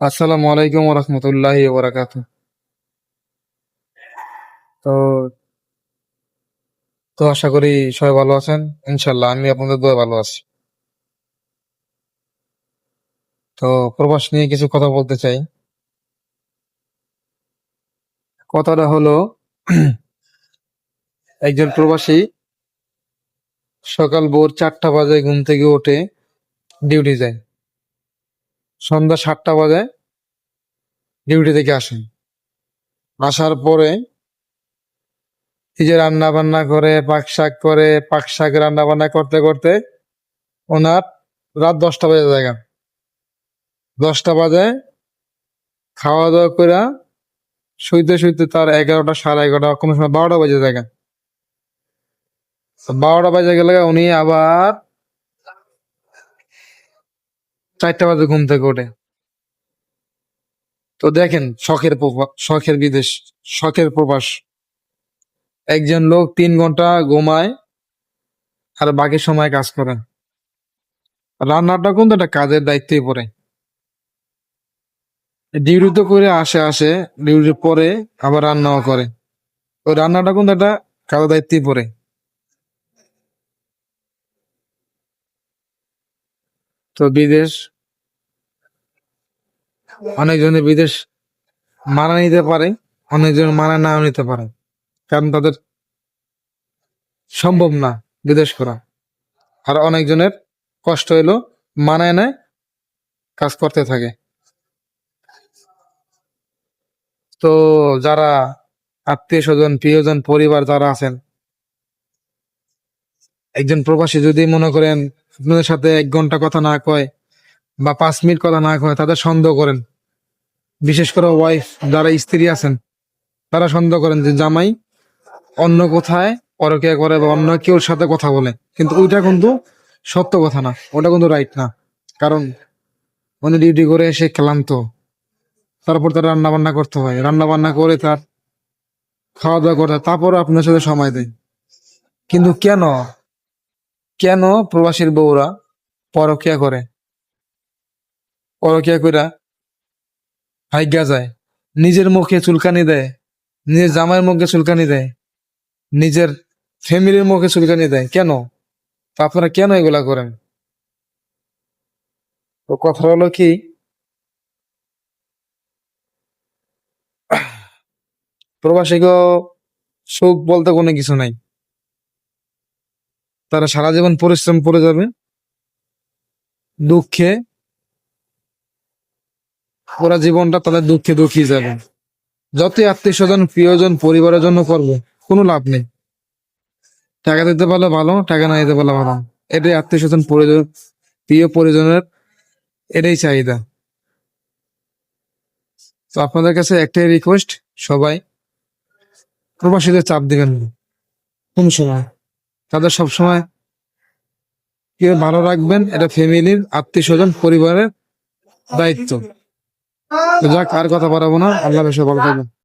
আসসালামু আলাইকুম রহমতুল্লাহি ওবরাকাতু। তো তো আশা করি সবাই ভালো আছেন। ইনশাল্লাহ আমি আপনাদের দোয়া ভালো আছি। তো প্রবাস নিয়ে কিছু কথা বলতে চাই। কথাটা হলো একজন প্রবাসী সকাল ভোর 4টা বাজে ঘুম থেকে উঠে ডিউটি যায়, সন্ধ্যা 7টা বাজে ডিউটি থেকে আসেন। আসার পরে এই যে রান্না বান্না করে, পাক শাক রান্না বান্না করতে করতে ওনার রাত 10টা বাজে জায়গা। 10টা বাজে খাওয়া দাওয়া করে শুইতে শুইতে তার 11টা, সাড়ে 11টা, কোনো সময় 12টা বাজে জায়গা। 12টা বাজে গেলে উনি আবার 4টা বাজে ঘুম থেকে ওঠে। তো দেখেন, শখের বিদেশ, শখের প্রবাস। একজন লোক 3 ঘন্টা ঘুমায় আর বাকি সময় কাজ করে। রান্নাটা কিন্তু একটা কাজের দায়িত্বই পড়ে। ডিউটি তো করে আসে, ডিউটির পরে আবার রান্নাও করে। ওই রান্নাটা কিন্তু একটা কাজের দায়িত্বই পড়ে। তো বিদেশ, অনেকজনে বিদেশ মানা নিতে পারে, অনেকজন মানা নাও নিতে পারে, কারণ তাদের সম্ভব না বিদেশ করা। আর অনেকজনের কষ্ট হইলো, মানায় নেয়, কাজ করতে থাকে। তো যারা আত্মীয় স্বজন, প্রিয়জন, পরিবার যারা আছেন, একজন প্রবাসী যদি মনে করেন আপনাদের সাথে 1 ঘন্টা কথা না কয় বা 5 মিনিট কথা না কয়, তাদের সন্দেহ করেন। বিশেষ করে ওয়াইফ, যারা স্ত্রী আছেন, তারা সন্দেহ করেন যে জামাই অন্য কোথায় পরকীয়া করে বা অন্য কেউর সাথে কথা বলে। কিন্তু ওইটা কিন্তু সত্য কথা না, ওটা কিন্তু রাইট না। কারণ উনি ডিউটি করে এসে ক্লান্ত, তারপর তার রান্না বান্না করতে হয়, রান্না বান্না করে তার খাওয়া দাওয়া করতে হয়, তারপর আপনার সাথে সময় দেয়। কিন্তু কেন, কেন প্রবাসীর বউরা পরকীয়া করে? পরকীয়া কইরা হাইগা যায়, নিজের মুখে চুলকানি দেয়, নিজের জামাইয়ের মুখে চুলকানি দেয়, নিজের ফ্যামিলির মুখে চুলকানি দেয়। কেন? তো আপনারা কেন এগুলা করেন? তো কথা হলো কি, প্রবাসীকে সুখ বলতে কোনো কিছু নাই। তারা সারা জীবন পরিশ্রম করে যাবে, দুঃখে ওরা জীবনটা তাদের দুঃখে দুঃখী যাবে। যতই আত্মীয় স্বজন, প্রিয়জন, পরিবারের জন্য করবে, কোনো লাভ নেই। টাকা দিতে পারলে ভালো, টাকা না দিতে পারলে ভালো। এটাই আত্মীয় স্বজন, পরিজন, প্রিয় পরিজনের এটাই চাহিদা। তো আপনাদের কাছে একটাই রিকোয়েস্ট, সবাই প্রবাসীদের চাপ দিবেন না কোন সময়। তাদের সবসময় কে ভালো রাখবেন, এটা ফ্যামিলির, আত্মীয় স্বজন, পরিবারের দায়িত্ব। তো যাক, আর কথা বাড়াবো না। আল্লাহ বেশি ভালো থাকবেন।